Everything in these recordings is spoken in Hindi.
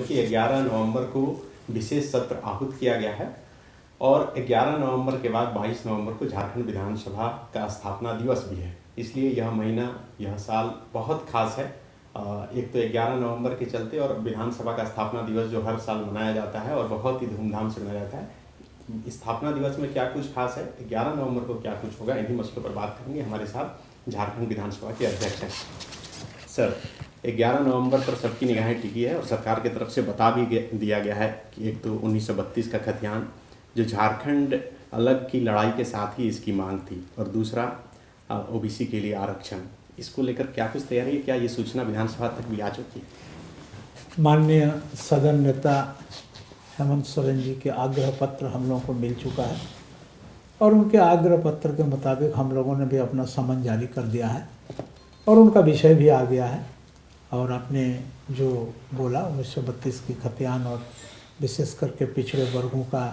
कि 11 नवंबर को विशेष सत्र आहूत किया गया है और 11 नवंबर के बाद 22 नवंबर को झारखंड विधानसभा का स्थापना दिवस भी है। इसलिए यह महीना, यह साल बहुत खास है। एक तो 11 नवंबर के चलते और विधानसभा का स्थापना दिवस जो हर साल मनाया जाता है और बहुत ही धूमधाम से मनाया जाता है। स्थापना दिवस में क्या कुछ खास है, 11 नवंबर को क्या कुछ होगा, इन्हीं मसलों पर बात करेंगे। हमारे साथ झारखंड विधानसभा के अध्यक्ष हैं। सर, 11 नवंबर पर सबकी निगाहें टिकी है और सरकार की तरफ से बता भी दिया गया है कि एक तो 1932 का खतियान जो झारखंड अलग की लड़ाई के साथ ही इसकी मांग थी, और दूसरा ओबीसी के लिए आरक्षण। इसको लेकर क्या कुछ तैयारी है? क्या ये सूचना विधानसभा तक भी आ चुकी है? माननीय सदन नेता हेमंत सोरेन जी के आग्रह पत्र हम लोगों को मिल चुका है और उनके आग्रह पत्र के मुताबिक हम लोगों ने भी अपना समन जारी कर दिया है और उनका विषय भी आ गया है। और आपने जो बोला 1932 की खतियान और विशेष करके पिछड़े वर्गों का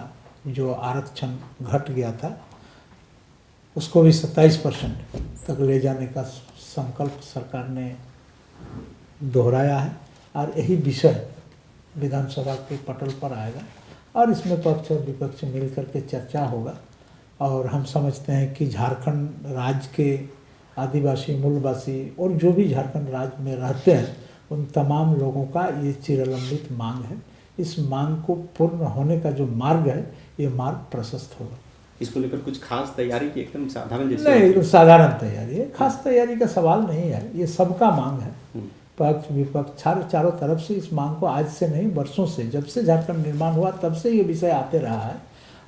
जो आरक्षण घट गया था उसको भी 27% तक ले जाने का संकल्प सरकार ने दोहराया है और यही विषय विधानसभा के पटल पर आएगा और इसमें पक्ष और विपक्ष मिल करके चर्चा होगा। और हम समझते हैं कि झारखंड राज्य के आदिवासी, मूलवासी और जो भी झारखंड राज्य में रहते हैं उन तमाम लोगों का ये चिरलंबित मांग है। इस मांग को पूर्ण होने का जो मार्ग है ये मार्ग प्रशस्त होगा। इसको लेकर कुछ खास तैयारी की? एकदम साधारण जैसे नहीं, एकदम साधारण तैयारी है, खास तैयारी का सवाल नहीं है। ये सबका मांग है, पक्ष विपक्ष चारों तरफ से इस मांग को आज से नहीं वर्षों से, जब से झारखंड निर्माण हुआ तब से ये विषय आते रहा है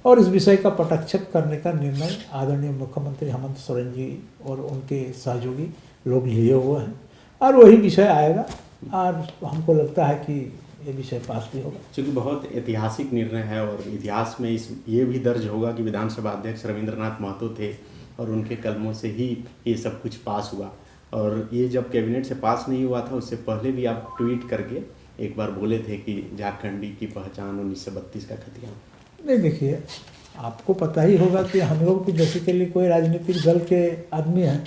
और इस विषय का पटक्षेप करने का निर्णय आदरणीय मुख्यमंत्री हेमंत सोरेन जी और उनके सहयोगी लोग लिए हुए हैं और वही विषय आएगा और हमको लगता है कि ये विषय पास भी होगा। क्योंकि बहुत ऐतिहासिक निर्णय है और इतिहास में ये भी दर्ज होगा कि विधानसभा अध्यक्ष रविंद्रनाथ महतो थे और उनके कदमों से ही ये सब कुछ पास हुआ। और ये जब कैबिनेट से पास नहीं हुआ था उससे पहले भी आप ट्वीट करके एक बार बोले थे कि झारखंडी की पहचान 1932 का खतियान। नहीं, देखिए, आपको पता ही होगा कि हम लोग भी बेसिकली कोई राजनीतिक दल के आदमी हैं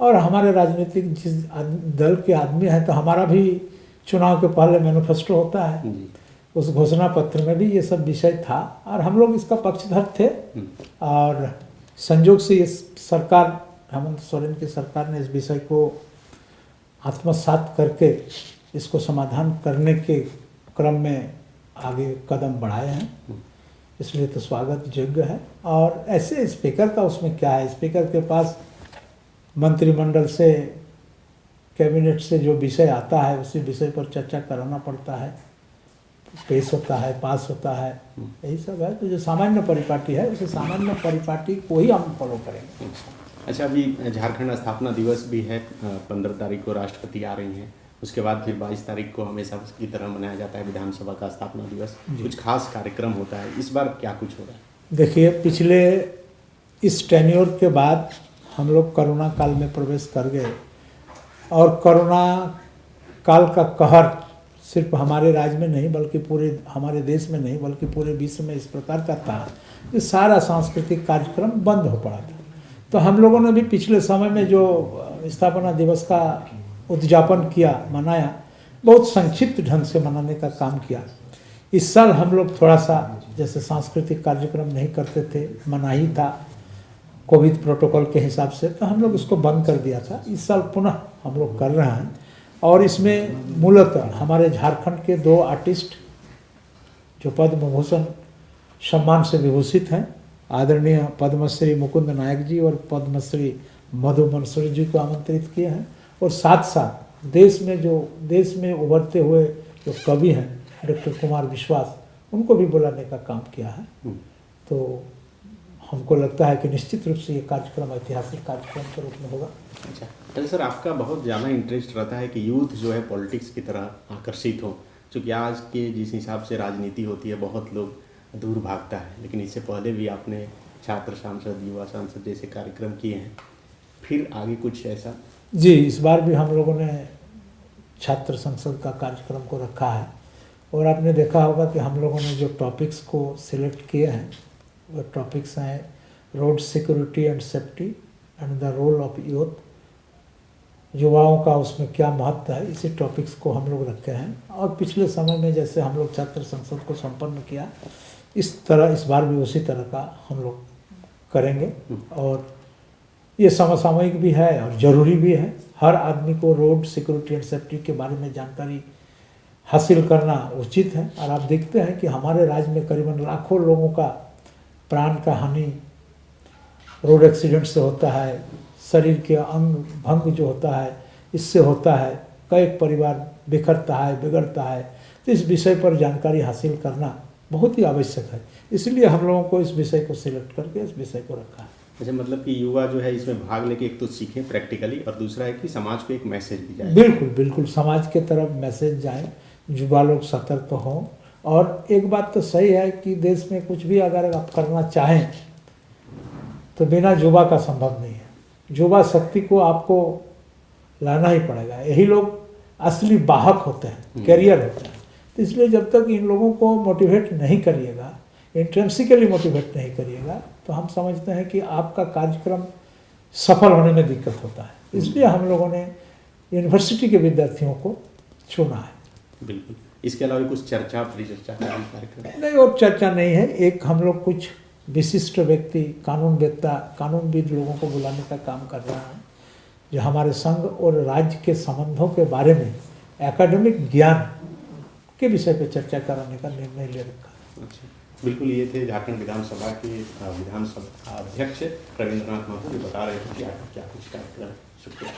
और हमारे राजनीतिक जिस दल के आदमी हैं तो हमारा भी चुनाव के पहले मैनिफेस्टो होता है। उस घोषणा पत्र में भी ये सब विषय था और हम लोग इसका पक्षधर थे और संयोग से इस सरकार, हेमंत सोरेन की सरकार ने इस विषय को आत्मसात करके इसको समाधान करने के क्रम में आगे कदम बढ़ाए हैं, इसलिए तो स्वागत योग्य है। और ऐसे स्पीकर का उसमें क्या है, स्पीकर के पास मंत्रिमंडल से, कैबिनेट से जो विषय आता है उसी विषय पर चर्चा कराना पड़ता है, पेश होता है, पास होता है, यही सब है। तो जो सामान्य परिपाटी है उसे सामान्य परिपाटी को ही हम फॉलो करेंगे। अच्छा, अभी झारखंड स्थापना दिवस भी है, 15 तारीख को राष्ट्रपति आ रही हैं, उसके बाद फिर 22 तारीख को हमेशा की तरह मनाया जाता है विधानसभा का स्थापना दिवस। कुछ खास कार्यक्रम होता है, इस बार क्या कुछ हो रहा है? देखिए, पिछले इस टेन्योर के बाद हम लोग कोरोना काल में प्रवेश कर गए और कोरोना काल का कहर सिर्फ हमारे राज्य में नहीं बल्कि पूरे हमारे देश में नहीं बल्कि पूरे विश्व में इस प्रकार का था कि सारा सांस्कृतिक कार्यक्रम बंद हो पड़ा था। तो हम लोगों ने भी पिछले समय में जो स्थापना दिवस का उद्यापन किया, मनाया, बहुत संक्षिप्त ढंग से मनाने का काम किया। इस साल हम लोग थोड़ा सा जैसे सांस्कृतिक कार्यक्रम नहीं करते थे, मनाही था कोविड प्रोटोकॉल के हिसाब से, तो हम लोग उसको बंद कर दिया था। इस साल पुनः हम लोग कर रहे हैं और इसमें मूलतः हमारे झारखंड के 2 आर्टिस्ट जो पद्म भूषण सम्मान से विभूषित हैं, आदरणीय पद्मश्री मुकुंद नायक जी और पद्मश्री मधु मनसूरी जी को आमंत्रित किए हैं और साथ साथ देश में उभरते हुए जो कवि हैं डॉक्टर कुमार विश्वास, उनको भी बुलाने का काम किया है। तो हमको लगता है कि निश्चित रूप से ये कार्यक्रम ऐतिहासिक कार्यक्रम के रूप में होगा। अच्छा सर, आपका बहुत ज़्यादा इंटरेस्ट रहता है कि यूथ जो है पॉलिटिक्स की तरह आकर्षित हो, क्योंकि आज के जिस हिसाब से राजनीति होती है बहुत लोग दूर भागता है, लेकिन इससे पहले भी आपने छात्र सांसद, युवा सांसद जैसे कार्यक्रम किए हैं, फिर आगे कुछ ऐसा? जी, इस बार भी हम लोगों ने छात्र संसद का कार्यक्रम को रखा है और आपने देखा होगा कि हम लोगों ने जो टॉपिक्स को सिलेक्ट किए हैं वो टॉपिक्स हैं road security and safety and the role of youth युवाओं का उसमें क्या महत्व है, इसी टॉपिक्स को हम लोग रखे हैं। और पिछले समय में जैसे हम लोग छात्र संसद को संपन्न किया, इस तरह इस बार भी उसी तरह का हम लोग करेंगे। और ये समसामयिक भी है और ज़रूरी भी है। हर आदमी को रोड सिक्योरिटी एंड सेफ्टी के बारे में जानकारी हासिल करना उचित है। और आप देखते हैं कि हमारे राज्य में करीबन लाखों लोगों का प्राण का हानि रोड एक्सीडेंट से होता है, शरीर के अंग भंग जो होता है इससे होता है, कई परिवार बिखरता है, बिगड़ता है। तो इस विषय पर जानकारी हासिल करना बहुत ही आवश्यक है, इसलिए हम लोगों को इस विषय को सिलेक्ट करके इस विषय को रखा है। अच्छा, मतलब कि युवा जो है इसमें भाग लेके एक तो सीखें प्रैक्टिकली, और दूसरा है कि समाज को एक मैसेज भी जाए। बिल्कुल बिल्कुल, समाज के तरफ मैसेज जाए, युवा लोग सतर्क हों। और एक बात तो सही है कि देश में कुछ भी अगर आप करना चाहें तो बिना युवा का संभव नहीं है। युवा शक्ति को आपको लाना ही पड़ेगा, यही लोग असली वाहक होते हैं, कैरियर होते हैं। तो इसलिए जब तक इन लोगों को मोटिवेट नहीं करिएगा, इंट्रिंसिकली मोटिवेट नहीं करिएगा, तो हम समझते हैं कि आपका कार्यक्रम सफल होने में दिक्कत होता है। इसलिए हम लोगों ने यूनिवर्सिटी के विद्यार्थियों को चुना है। बिल्कुल। इसके अलावा कुछ चर्चा परिचर्चा का कार्यक्रम नहीं, और चर्चा नहीं है। एक हम लोग कुछ विशिष्ट व्यक्ति, कानूनविद लोगों को बुलाने का काम कर रहा है, जो हमारे संघ और राज्य के संबंधों के बारे में एकेडमिक ज्ञान के विषय पर चर्चा कराने का निर्णय ले रखा है। अच्छा, बिल्कुल। ये थे झारखंड विधानसभा के विधानसभा अध्यक्ष रविंद्रनाथ महतो, जो बता रहे थे कि क्या कुछ कार्यक्रम। शुक्रिया।